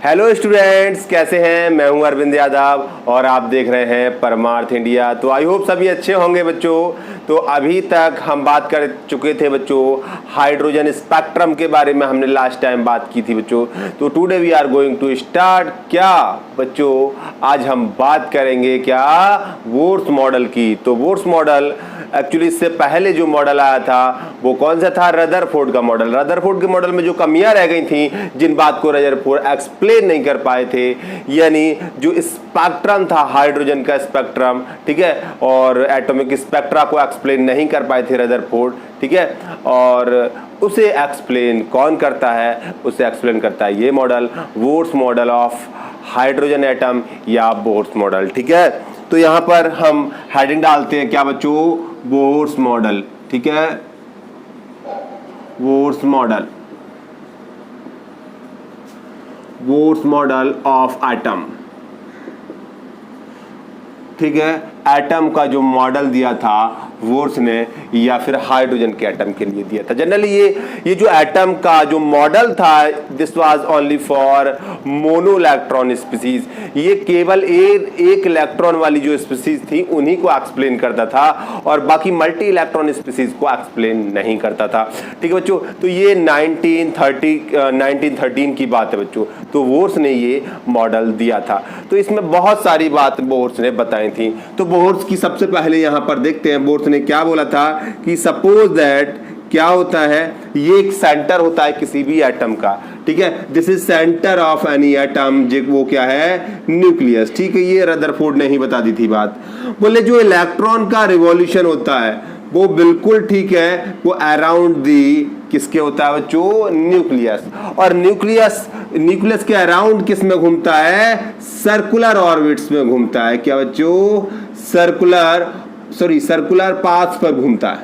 Hello students, कैसे हैं? मैं हूं अरविंद यादव और आप देख रहे हैं परमार्थ इंडिया। तो आई होप सभी अच्छे होंगे बच्चों। तो अभी तक हम बात कर चुके थे बच्चों हाइड्रोजन स्पेक्ट्रम के बारे में, हमने लास्ट टाइम बात की थी बच्चों। तो today we are going to start क्या बच्चों, आज हम बात करेंगे क्या, बोर्स मॉडल की। तो बोर्स मॉडल एक्चुअली इससे पहले जो मॉडल आया था वो कौन सा था? रदरफोर्ड का मॉडल। रदरफोर्ड के मॉडल में जो कमियां रह गई थी, जिन बात को रदरफोर्ड एक्सप्लेन नहीं कर पाए थे, यानी जो स्पेक्ट्रम था हाइड्रोजन का स्पेक्ट्रम, ठीक है, और एटॉमिक स्पेक्ट्रा को एक्सप्लेन नहीं कर पाए थे रदरफोर्ड, ठीक है, और उसे एक्सप्लेन कौन करता है? उसे एक्सप्लेन करता है ये model, Bohr's model of hydrogen atom या बोर्स मॉडल, ठीक है। तो यहां पर हम हेडिंग डालते हैं क्या बच्चों? बोर्स मॉडल, ठीक है, bourse model, Bohr's model of atom, ठीक है। एटम का जो मॉडल दिया था बोर्स ने, या फिर हाइड्रोजन के एटम के लिए दिया था। जनरली ये जो एटम का जो मॉडल था, this was only for mono electron species. ये केवल एक इलेक्ट्रॉन वाली जो स्पीसीज थी उन्हीं को एक्सप्लेन करता था, और बाकी मल्टी इलेक्ट्रॉन स्पीसीज को एक्सप्लेन नहीं करता था, ठीक है बच्चों। तो ये 1913 की बात है बच्चों। तो बोर्स ने ये मॉडल दिया था। तो इसमें बहुत सारी बात बोर्स ने बताई थी। तो बोर्स की सबसे पहले यहां पर देखते हैं बोर्स ने क्या बोला था कि सपोज दैट क्या होता है, ये एक सेंटर होता है किसी भी एटम का, ठीक है। This is centre of any atom, वो क्या है? न्यूक्लियस, ठीक है। ये रदरफोर्ड ने ही बता दी थी बात। बोले जो इलेक्ट्रॉन का रिवॉल्यूशन होता है वो बिल्कुल ठीक है, वो अराउंड दी किसके होता है बच्चों? न्यूक्लियस। और न्यूक्लियस के अराउंड किस में घूमता है? सर्कुलर ऑर्बिट्स में घूमता है। क्या बच्चों? सर्कुलर पाथ पर घूमता है।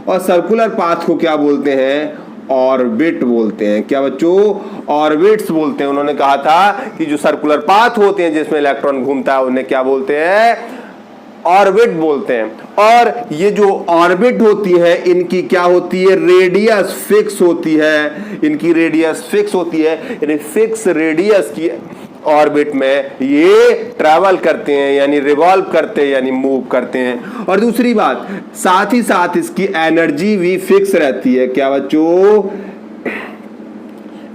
और सर्कुलर पाथ को क्या बोलते हैं? ऑर्बिट बोलते हैं। क्या बच्चों? ऑर्बिट्स बोलते हैं। उन्होंने कहा था कि जो सर्कुलर पाथ होते हैं जिसमें इलेक्ट्रॉन घूमता है उन्हें क्या बोलते हैं? ऑर्बिट बोलते हैं। और ये जो ऑर्बिट होती है इनकी क्या होती है? रेडियस फिक्स होती है। इनकी रेडियस फिक्स होती है, यानी फिक्स रेडियस की ऑर्बिट में ये ट्रैवल करते हैं, यानी रिवॉल्व करते हैं, यानी मूव करते हैं। और दूसरी बात, साथ ही साथ इसकी एनर्जी भी फिक्स रहती है। क्या बच्चों?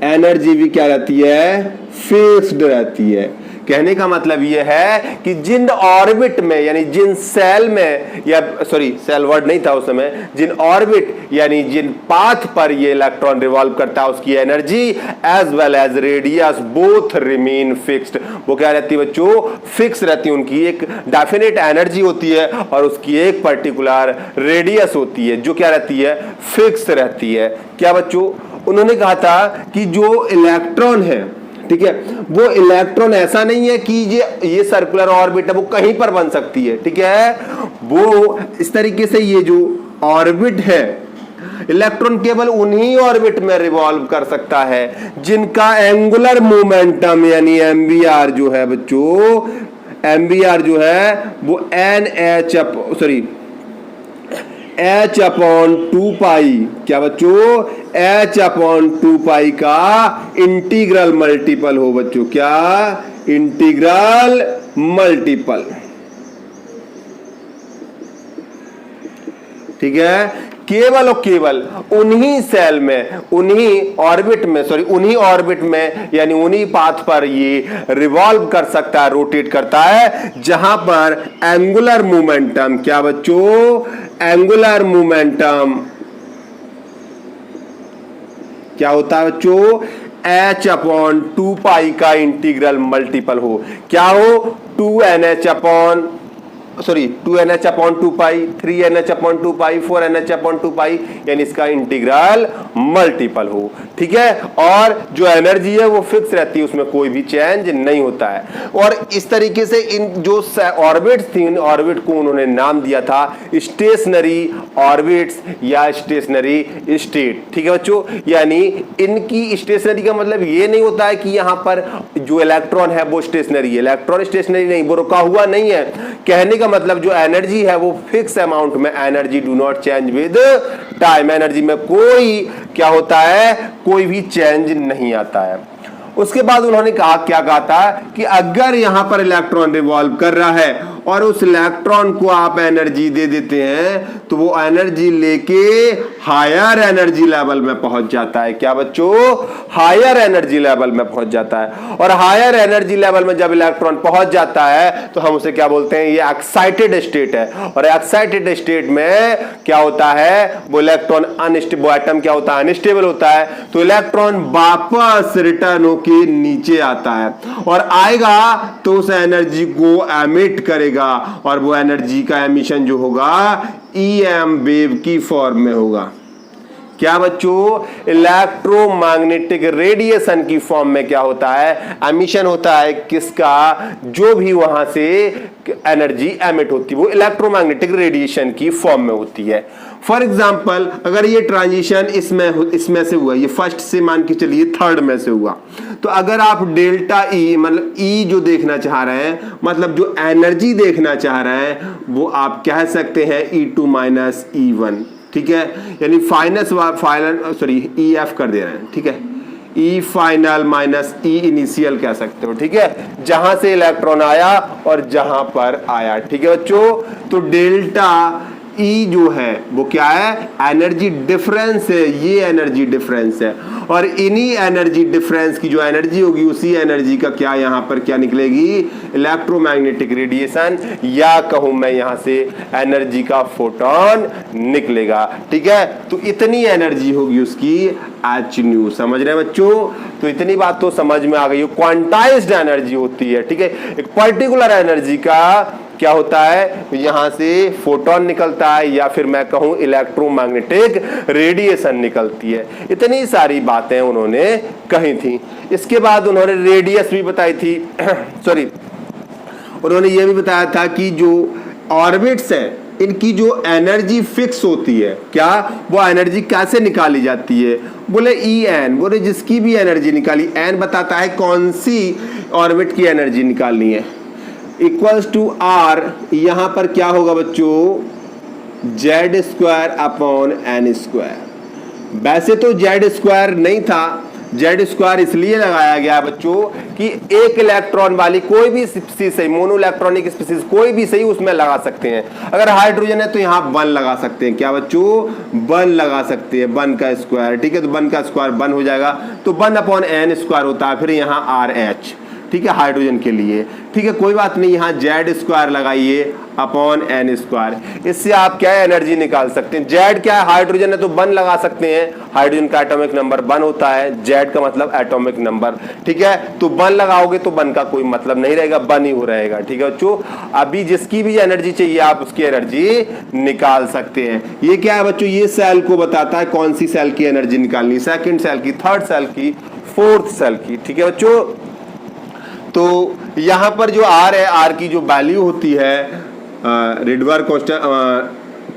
एनर्जी भी क्या रहती है? फिक्स्ड रहती है। कहने का मतलब यह है कि जिन ऑर्बिट में, यानी जिन सेल में, या सेल वर्ड नहीं था उस समय, जिन ऑर्बिट यानी जिन पाथ पर ये इलेक्ट्रॉन रिवॉल्व करता है उसकी energy as well as radius both remain fixed. वो क्या रहती है बच्चों? फिक्स रहती है। उनकी एक डेफिनेट एनर्जी होती है और उसकी एक पर्टिकुलर रेडियस होती है जो क्या रहती है? फिक्स रहती है। क्या बच्चों? उन्होंने कहा था कि जो इलेक्ट्रॉन है, ठीक है, वो इलेक्ट्रॉन ऐसा नहीं है कि ये सर्कुलर ऑर्बिट है वो कहीं पर बन सकती है, ठीक है। वो इस तरीके से ये जो ऑर्बिट है, इलेक्ट्रॉन केवल उन्हीं ऑर्बिट में रिवॉल्व कर सकता है जिनका एंगुलर मोमेंटम यानी एमवीआर जो है बच्चों, एमवीआर जो है वो h/2π, क्या बच्चों? h/2π का इंटीग्रल मल्टीपल हो बच्चों। क्या? इंटीग्रल मल्टीपल, ठीक है। केवल और केवल उन्हीं सेल में, उन्हीं ऑर्बिट में, यानी उन्हीं पाथ पर ये रिवॉल्व कर सकता है, रोटेट करता है, जहां पर एंगुलर मोमेंटम, क्या बच्चों? एंगुलर मोमेंटम क्या होता है बच्चों? h/2π का इंटीग्रल मल्टीपल हो। क्या हो? 2nh/2π, 3nh/2π, 4nh/2π, यानी इसका इंटीग्रल मल्टीपल हो, ठीक है। और जो एनर्जी है वो फिक्स रहती है, उसमें कोई भी चेंज नहीं होता है। और इस तरीके से इन जो ऑर्बिट्स थी, इन ऑर्बिट को उन्होंने नाम दिया था स्टेशनरी ऑर्बिट्स या स्टेशनरी स्टेट, ठीक है बच्चों। यानी इनकी स्टेशनरी का मतलब ये नहीं होता है कि यहां पर जो इलेक्ट्रॉन है वो स्टेशनरी है। इलेक्ट्रॉन स्टेशनरी नहीं, वो रुका हुआ नहीं है। कहने का मतलब जो एनर्जी है वो फिक्स अमाउंट में, energy do not change with time. Energy में कोई क्या होता है? कोई भी चेंज नहीं आता है। उसके बाद उन्होंने कहा, क्या कहा था कि अगर यहां पर इलेक्ट्रॉन रिवॉल्व कर रहा है और उस इलेक्ट्रॉन को आप एनर्जी दे देते हैं तो वो एनर्जी लेके हायर एनर्जी लेवल में पहुंच जाता है। क्या बच्चों? हायर एनर्जी लेवल में पहुंच जाता है। और हायर एनर्जी लेवल में जब इलेक्ट्रॉन पहुंच जाता है तो हम उसे क्या बोलते हैं? ये एक्साइटेड स्टेट है। और एक्साइटेड स्टेट में क्या होता है? वो इलेक्ट्रॉन अनस्टेबल, वो एटम क्या होता है? अनस्टेबल होता है। तो इलेक्ट्रॉन वापस रिटर्न होके नीचे आता है और आएगा तो उस एनर्जी को एमिट करेगा और वो एनर्जी का एमिशन जो होगा ईएम वेव की फॉर्म में होगा। क्या बच्चों? इलेक्ट्रोमैग्नेटिक रेडिएशन की फॉर्म में क्या होता है? एमिशन होता है। किसका? जो भी वहां से एनर्जी एमिट होती है वो इलेक्ट्रोमैग्नेटिक रेडिएशन की फॉर्म में होती है। फॉर एग्जाम्पल, अगर ये ट्रांजिशन इसमें से हुआ, ये फर्स्ट से मान के चलिए थर्ड में से हुआ, तो अगर आप डेल्टा ई मतलब ई जो देखना चाह रहे हैं, मतलब जो एनर्जी देखना चाह रहे हैं, वो आप कह सकते हैं E2 माइनस E1। ठीक है, यानी ई एफ कर दे रहे हैं। ठीक है, ई फाइनल माइनस ई इनिशियल कह सकते हो। ठीक है, जहां से इलेक्ट्रॉन आया और जहां पर आया। ठीक है बच्चों, तो डेल्टा ई जो है वो क्या है? एनर्जी डिफरेंस है। ये एनर्जी डिफरेंस है और इन्हीं एनर्जी डिफरेंस की जो एनर्जी होगी उसी एनर्जी का क्या यहां पर क्या निकलेगी? इलेक्ट्रोमैग्नेटिक रेडिएशन, या कहूं मैं यहां से एनर्जी का फोटोन निकलेगा। ठीक है, तो इतनी एनर्जी होगी उसकी h न्यू। समझ रहे हैं बच्चों? तो इतनी बात तो समझ में आ गई। क्वांटाइज्ड एनर्जी होती है। ठीक है, एक पर्टिकुलर एनर्जी का क्या होता है? यहां से फोटोन निकलता है या फिर मैं कहूं इलेक्ट्रोमैग्नेटिक रेडिएशन निकलती है। इतनी सारी बातें उन्होंने कही थी। इसके बाद उन्होंने रेडियस भी बताई थी सॉरी, उन्होंने ये भी बताया था कि जो ऑर्बिट्स है इनकी जो एनर्जी फिक्स होती है, क्या वो एनर्जी कैसे निकाली जाती है? बोले ई एन। बोले जिसकी भी एनर्जी निकाली, एन बताता है कौन सी ऑर्बिट की एनर्जी निकालनी है, इक्वल्स टू आर। यहां पर क्या होगा बच्चों? Z square upon N square. वैसे तो जेड स्क्वायर नहीं था, जेड स्क्वायर इसलिए लगाया गया बच्चों कि एक इलेक्ट्रॉन वाली कोई भी स्पीसीज सही, मोनो इलेक्ट्रॉनिक स्पीसीज कोई भी सही उसमें लगा सकते हैं। अगर हाइड्रोजन है तो यहाँ 1 लगा सकते हैं। क्या बच्चों? 1 लगा सकते हैं, 1 का स्क्वायर। ठीक है, तो 1 का स्क्वायर 1 हो जाएगा, तो 1 अपॉन एन स्क्वायर होता है, फिर यहाँ आर एच। ठीक है, हाइड्रोजन के लिए। ठीक है, कोई बात नहीं, यहाँ जेड स्क्वायर लगाइए अपॉन एन स्क्वायर। इससे आप क्या एनर्जी निकाल सकते हैं? जेड क्या है? हाइड्रोजन है तो 1 लगा सकते हैं। हाइड्रोजन का एटॉमिक नंबर 1 होता है, जेड का मतलब एटॉमिक नंबर। ठीक है, तो 1 लगाओगे तो 1 का कोई मतलब नहीं रहेगा, 1 ही हो रहेगा। ठीक है बच्चों, अभी जिसकी भी एनर्जी चाहिए आप उसकी एनर्जी निकाल सकते हैं। ये क्या है बच्चों? ये सेल को बताता है कौन सी सेल की एनर्जी निकालनी, सेकंड सेल की, थर्ड सेल की, फोर्थ सेल की। ठीक है बच्चों, तो यहां पर जो आर है, आर की जो वैल्यू होती है रिडबर्ग कांस्टेंट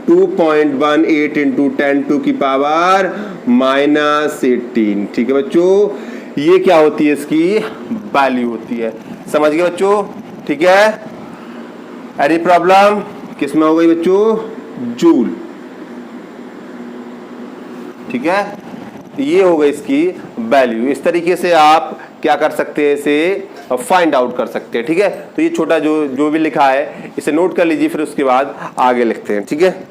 2.18 इंटू 10⁻⁻18। ठीक है बच्चों, ये क्या होती है? इसकी वैल्यू होती है। समझ गए बच्चों? ठीक है, एनी प्रॉब्लम? किसमें हो गई बच्चों? जूल। ठीक है, ये हो गई इसकी वैल्यू। इस तरीके से आप क्या कर सकते हैं? इसे फाइंड आउट कर सकते हैं। ठीक है, तो ये छोटा जो भी लिखा है इसे नोट कर लीजिए, फिर उसके बाद आगे लिखते हैं। ठीक है,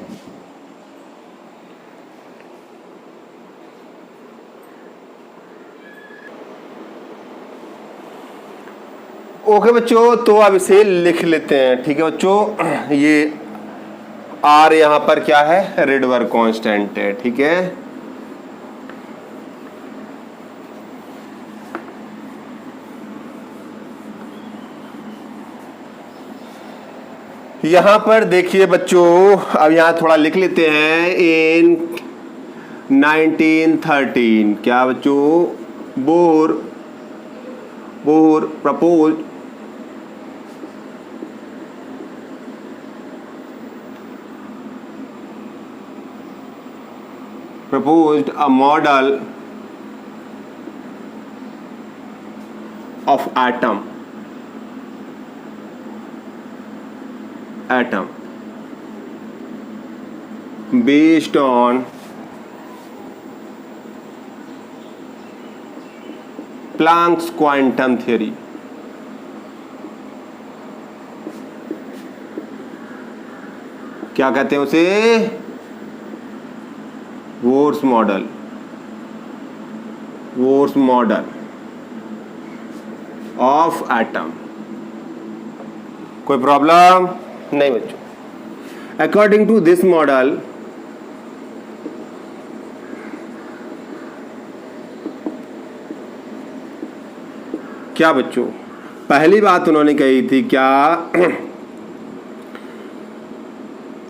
ओके बच्चों, तो अब इसे लिख लेते हैं। ठीक है बच्चों, ये आर यहां पर क्या है? रिडबर्ग कांस्टेंट है। ठीक है, यहां पर देखिए बच्चों, अब यहां थोड़ा लिख लेते हैं। इन 1913 क्या बच्चों? Bohr proposed a model of atom based on Planck's quantum theory. क्या कहते हैं उसे? Bohr's model. Bohr's model of atom. कोई प्रॉब्लम नहीं बच्चों। अकॉर्डिंग टू दिस मॉडल क्या बच्चों, पहली बात उन्होंने कही थी क्या?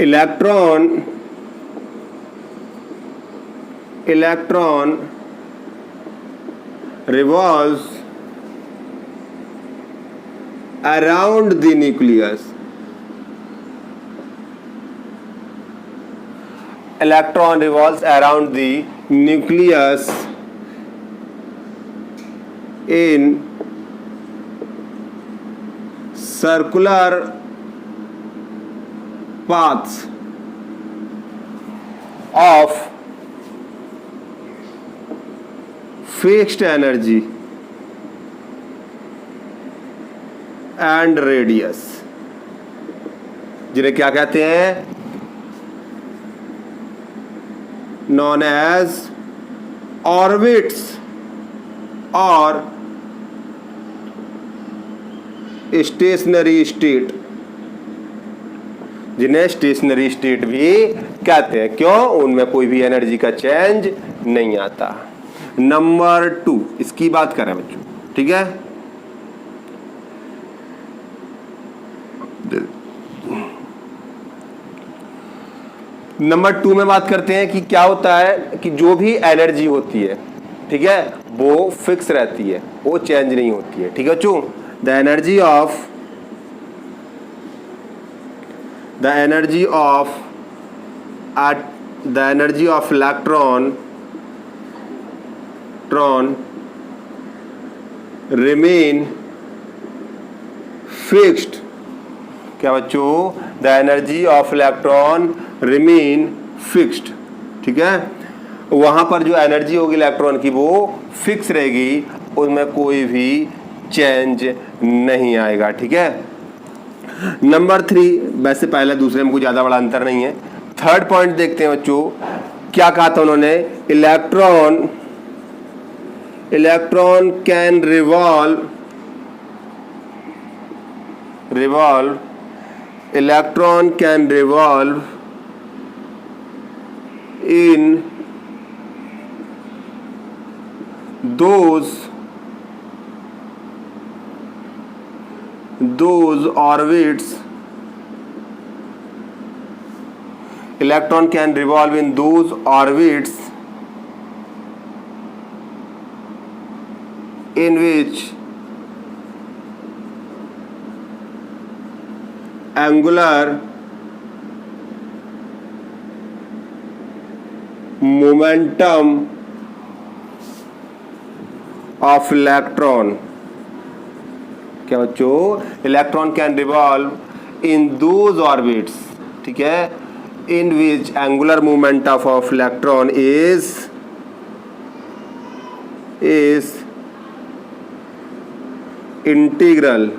Electron revolves around the nucleus. Electron revolves around the nucleus in circular paths of fixed energy and radius, जिन्हें क्या कहते हैं? known as orbits और स्टेशनरी स्टेट, जिन्हें स्टेशनरी स्टेट भी कहते हैं। क्यों? उनमें कोई भी एनर्जी का चेंज नहीं आता। नंबर 2 इसकी बात करें बच्चों, ठीक है? नंबर 2 में बात करते हैं कि क्या होता है कि जो भी एनर्जी होती है, ठीक है, वो फिक्स रहती है, वो चेंज नहीं होती है, ठीक है बच्चों? The energy of electron remain fixed. क्या बच्चों? The energy of electron remain fixed, ठीक है? वहां पर जो एनर्जी होगी इलेक्ट्रॉन की वो फिक्स रहेगी, उसमें कोई भी चेंज नहीं आएगा, ठीक है? नंबर 3, वैसे पहले दूसरे में कोई ज्यादा बड़ा अंतर नहीं है। थर्ड पॉइंट देखते हैं बच्चों, क्या कहा था उन्होंने? Electron can revolve in those orbits. Electron can revolve in those orbits in which angular momentum of electron, क्या बच्चों? Electron can revolve in those orbits, ठीक है, in which angular moment of electron is integral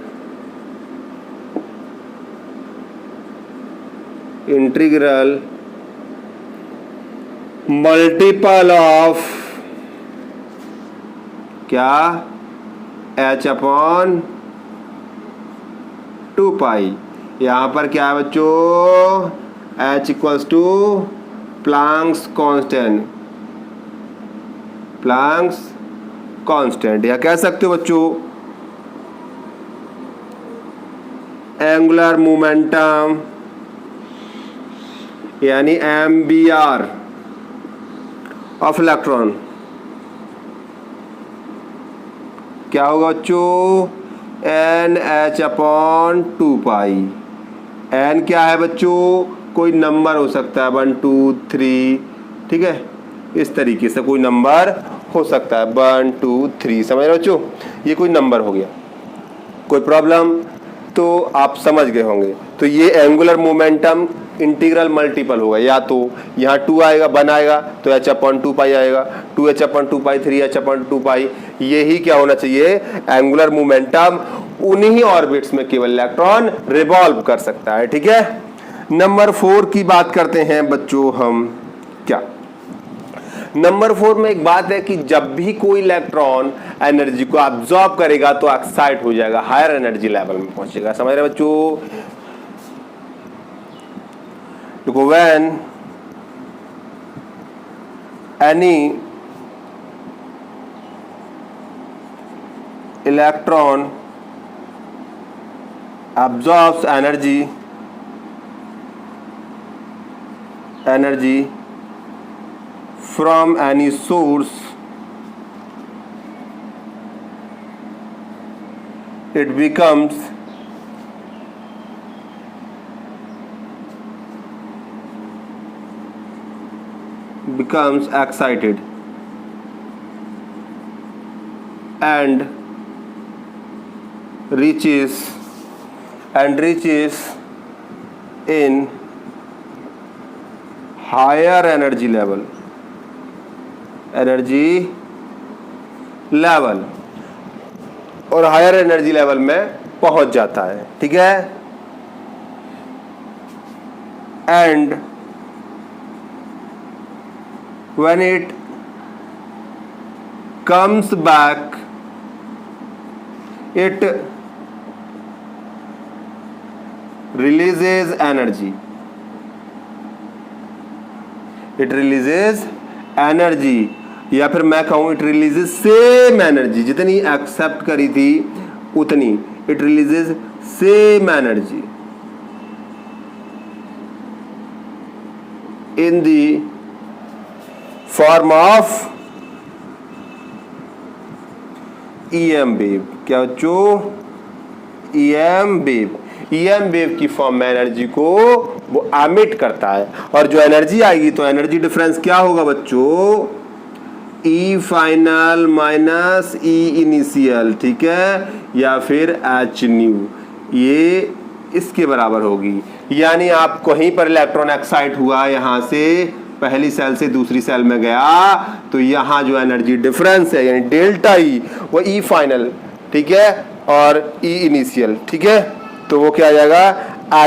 multiple of क्या? h/2π। यहां पर क्या है बच्चों? h equals to Planck's constant, या कह सकते हो बच्चों एंगुलर मोमेंटम यानी MBR ऑफ इलेक्ट्रॉन। क्या होगा बच्चों? NH/2π। n क्या है बच्चों? कोई नंबर हो सकता है, 1 2 3, ठीक है, इस तरीके से कोई नंबर हो सकता है, 1 2 3, समझ रहे बच्चों? ये कोई नंबर हो गया। कोई प्रॉब्लम? तो आप समझ गए होंगे। तो ये एंगुलर मोमेंटम इंटीग्रल मल्टीपल होगा, या तो यहाँ 2 आएगा 1 आएगा तो h/2 पाई आएगा, 2h/2 पाई 3h/2 पाई। यही क्या होना चाहिए, एंगुलर मोमेंटम। उन्हीं ऑर्बिट्स में केवल इलेक्ट्रॉन रिवॉल्व कर सकता है। ठीक है, नंबर 4 की बात करते हैं बच्चों हम। क्या नंबर 4 में एक बात है कि जब भी कोई इलेक्ट्रॉन एनर्जी को अब्सॉर्ब करेगा तो एक्साइट हो जाएगा, हायर एनर्जी लेवल में पहुंचेगा। समझ रहे बच्चों? देखो, when any electron absorbs energy from any source, it becomes excited and reaches in higher energy level और हायर एनर्जी लेवल में पहुंच जाता है। ठीक है, and when it comes back, it releases energy, या फिर मैं कहूं इट रिलीजेज सेम एनर्जी, जितनी एक्सेप्ट करी थी उतनी it releases same energy in the form of EM wave. क्या बच्चों? EM wave. EM वेव की फॉर्म में एनर्जी को वो एमिट करता है, और जो एनर्जी आएगी तो एनर्जी डिफरेंस क्या होगा बच्चों? E final minus E initial. ठीक है, या फिर H न्यू, ये इसके बराबर होगी। यानी आप कहीं पर इलेक्ट्रॉन एक्साइट हुआ, यहां से पहली सेल से दूसरी सेल में गया, तो यहां जो एनर्जी डिफरेंस है यानी डेल्टा E, वो E फाइनल, ठीक है, और E इनिशियल। ठीक है, तो वो क्या आ जाएगा?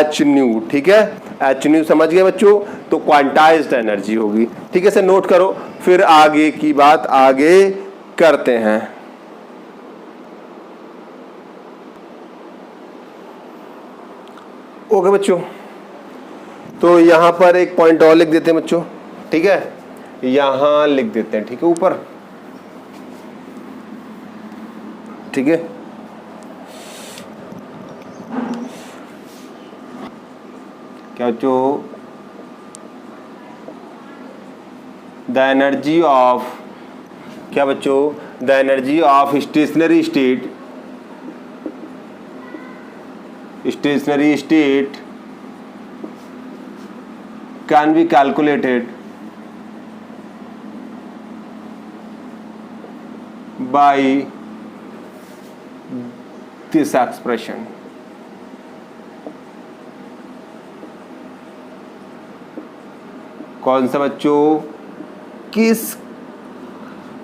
H new. ठीक है, H न्यू समझ गए बच्चों? तो क्वांटाइज्ड एनर्जी होगी। ठीक है, इसे नोट करो, फिर आगे की बात आगे करते हैं। ओके बच्चों, तो यहां पर एक पॉइंट और लिख देते हैं बच्चों। ठीक है, यहां लिख देते हैं। ठीक है, ऊपर। ठीक है, क्या बच्चों? द एनर्जी ऑफ, क्या बच्चों? The energy of stationery state can be calculated by this expression. कौन सा बच्चों? किस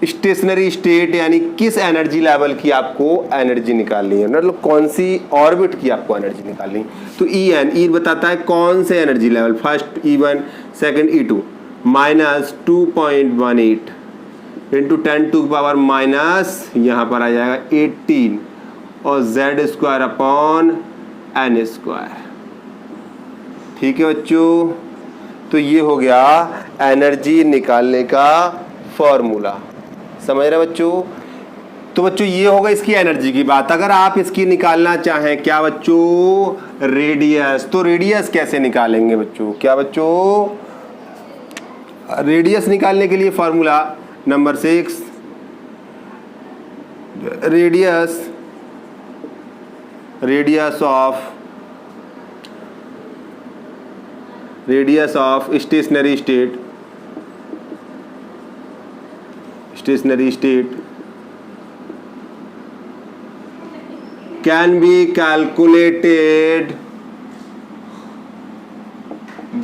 स्टेशनरी स्टेट यानी किस एनर्जी लेवल की आपको एनर्जी निकालनी है, मतलब कौन सी ऑर्बिट की आपको एनर्जी निकालनी। तो ई बताता है कौन से energy level, first E1, second E2, minus 2.18 into 10⁻⁻, यहाँ पर आ जाएगा 18, और Z²/N²। ठीक है बच्चों, तो ये हो गया एनर्जी निकालने का फॉर्मूला। समझ रहे बच्चों? तो बच्चों ये होगा इसकी एनर्जी की बात। अगर आप इसकी निकालना चाहें, क्या बच्चों? रेडियस। तो रेडियस कैसे निकालेंगे बच्चों? क्या बच्चों? रेडियस निकालने के लिए formula number 6, radius of stationery state can be calculated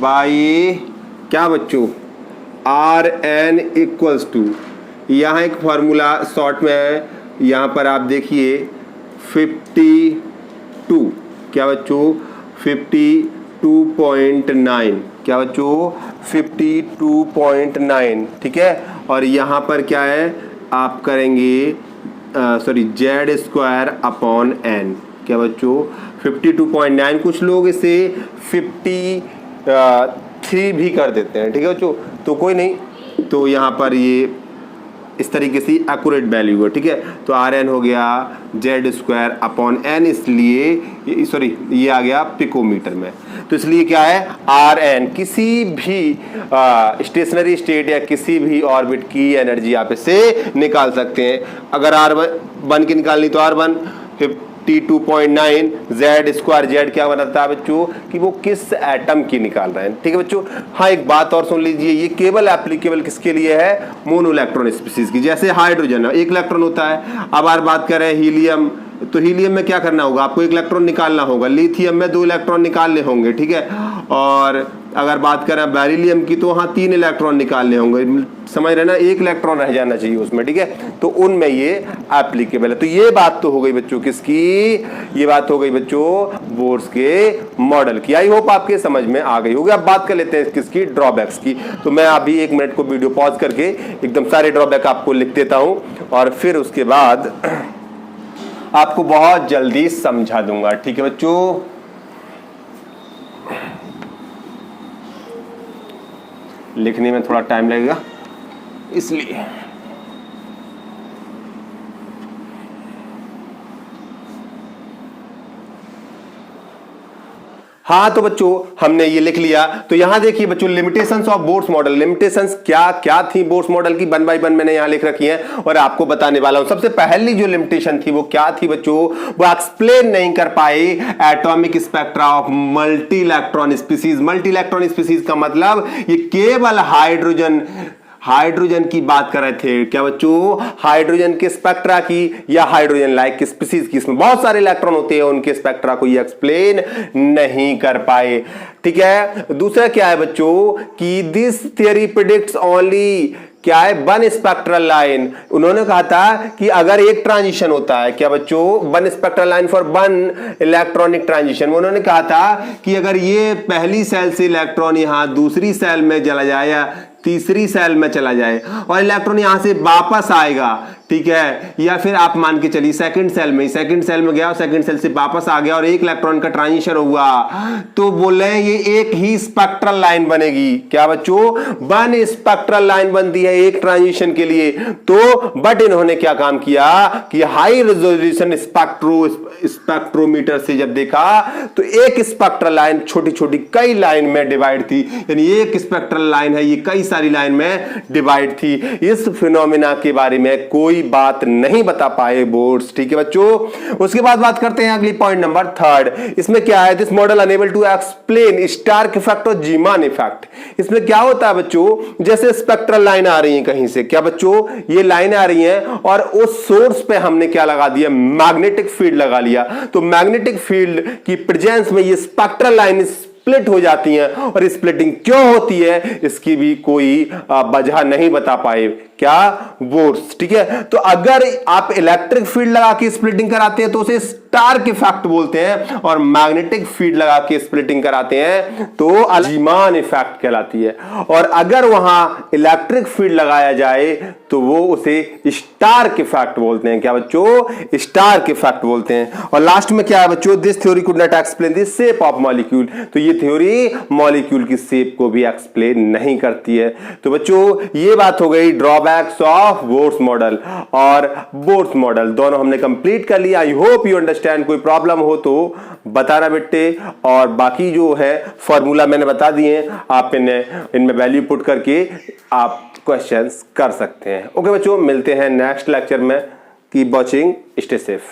by क्या बच्चों आर एन इक्वल्स टू, यहाँ एक फॉर्मूला शॉर्ट में है, यहाँ पर आप देखिए 52, क्या बच्चों 52.9, क्या बच्चों 52.9, ठीक है। और यहाँ पर क्या है आप करेंगे sorry Z square upon N, क्या बच्चों 52.9, कुछ लोग इसे 53 भी कर देते हैं, ठीक है बच्चों, तो कोई नहीं, तो यहाँ पर ये इस तरीके से एक्यूरेट वैल्यू है, ठीक है। तो आर एन हो गया जेड स्क्वायर अपॉन एन, इसलिए सॉरी ये आ गया पिकोमीटर में, तो इसलिए क्या है आर एन, किसी भी स्टेशनरी स्टेट या किसी भी ऑर्बिट की एनर्जी आप इससे निकाल सकते हैं। अगर आर वन की निकालनी तो R one 52.9 Z square, Z क्या बनाता है बच्चों कि वो किस एटम की निकाल रहे हैं, ठीक है बच्चों। हाँ एक बात और सुन लीजिए, ये केवल एप्लीकेबल किसके लिए है, मोनो इलेक्ट्रॉन स्पीसीज की, जैसे हाइड्रोजन है एक इलेक्ट्रॉन होता है। अब आप बात करें हीलियम, तो हीलियम में क्या करना होगा आपको, एक इलेक्ट्रॉन निकालना होगा, लिथियम में 2 इलेक्ट्रॉन निकालने होंगे, ठीक है। और अगर बात करें बेरिलियम की तो वहाँ 3 इलेक्ट्रॉन निकालने होंगे, समझ रहे ना, 1 इलेक्ट्रॉन रह जाना चाहिए उसमें, ठीक है। तो उनमें ये एप्लीकेबल है। तो ये बात तो हो गई बच्चों किसकी, ये बात हो गई बच्चों बोर्स के मॉडल की। आई होप आपके समझ में आ गई होगी। अब बात कर लेते हैं किसकी, ड्रॉबैक्स की। तो मैं अभी 1 मिनट को वीडियो पॉज करके एकदम सारे ड्रॉबैक आपको लिख देता हूं और फिर उसके बाद आपको बहुत जल्दी समझा दूंगा, ठीक है बच्चों। लिखने में थोड़ा टाइम लगेगा इसलिए। हाँ तो बच्चों हमने ये लिख लिया। तो यहां देखिए बच्चों limitations of Bohr's model, limitations क्या क्या थी बोर्स मॉडल की, 1 बाय 1 मैंने यहां लिख रखी है और आपको बताने वाला हूं। सबसे पहली जो लिमिटेशन थी वो क्या थी बच्चों, वो एक्सप्लेन नहीं कर पाए atomic spectra of multi electron species. Multi electron species का मतलब ये केवल हाइड्रोजन की बात कर रहे थे, क्या बच्चों हाइड्रोजन के स्पेक्ट्रा की या हाइड्रोजन लाइक के स्पीसीज की, इसमें बहुत सारे इलेक्ट्रॉन होते हैं, उनके स्पेक्ट्रा को ये एक्सप्लेन नहीं कर पाए, ठीक है। दूसरा क्या है बच्चों कि दिस थियरी प्रेडिक्ट्स ओनली क्या है 1 स्पेक्ट्रल लाइन। उन्होंने कहा था कि अगर एक ट्रांजिशन होता है, क्या बच्चों 1 spectral line for 1 electronic transition, उन्होंने कहा था कि अगर ये पहली सेल से इलेक्ट्रॉन यहां दूसरी सेल में चला जाए या तीसरी सेल में चला जाए और इलेक्ट्रॉन यहां से वापस आएगा, ठीक है, या फिर आप मान के चलिए सेकंड सेल में गया और सेकंड सेल से वापस आ गया और एक इलेक्ट्रॉन का ट्रांजिशन हुआ, तो बोले ये एक ही स्पेक्ट्रल लाइन बनेगी, क्या बच्चों 1 स्पेक्ट्रल लाइन बनती है एक ट्रांजिशन के लिए। तो बट इन्होंने क्या काम किया कि हाई रेजोल्यूशन स्पेक्ट्रोमीटर से जब देखा तो एक स्पेक्ट्रल लाइन छोटी छोटी कई लाइन में डिवाइड थी, यानी एक स्पेक्ट्रल लाइन है ये कई सारी लाइन में डिवाइड थी। इस फिनोमेना के बारे में कोई बात नहीं बता पाए बोर्ड्स, ठीक है बच्चों। उसके बाद बात करते हैं अगली पॉइंट नंबर 3। इसमें क्या है, this model enable to explain Stark effect और जीमान इफेक्ट। इसमें क्या होता है बच्चों, जैसे स्पेक्ट्रल लाइन आ रही है कहीं से, क्या बच्चों ये लाइन आ रही है और उस सोर्स पे हमने क्या लगा दिया, मैग्नेटिक फील्ड लगा लिया। तो मैग्नेटिक फील्ड की प्रेजेंस में ये स्पेक्ट्रल लाइन स्प्लिट हो जाती हैं और स्प्लिटिंग क्यों होती है इसकी भी कोई वजह नहीं बता पाए, क्या बोर्स, ठीक है। तो अगर आप इलेक्ट्रिक फील्ड लगा के स्प्लिटिंग कराते हैं तो उसे स्टार्क इफेक्ट बोलते हैं, और मैग्नेटिक फील्ड लगा के स्प्लिटिंग कराते हैं तो जीमान इफेक्ट कहलाती है। और अगर वहां इलेक्ट्रिक फील्ड लगाया जाए तो वो उसे स्टार्क इफेक्ट बोलते हैं, क्या बच्चों स्टार्क इफेक्ट बोलते हैं। और लास्ट में क्या है बच्चों, this theory could not explain the shape of molecule. तो ये थ्योरी मॉलिक्यूल की शेप को भी एक्सप्लेन नहीं करती है। तो बच्चों ये बात हो गई ड्रॉबैक्स ऑफ बोर्स मॉडल और बोर्स मॉडल, दोनों हमने कंप्लीट कर लिया। I hope you understand. कोई प्रॉब्लम हो तो बताना बेटे, और बाकी जो है फॉर्मूला मैंने बता दिए, आप इनमें वैल्यू पुट करके आप क्वेश्चंस कर सकते हैं। ओके बच्चों, मिलते हैं नेक्स्ट लेक्चर में। Keep watching, stay safe.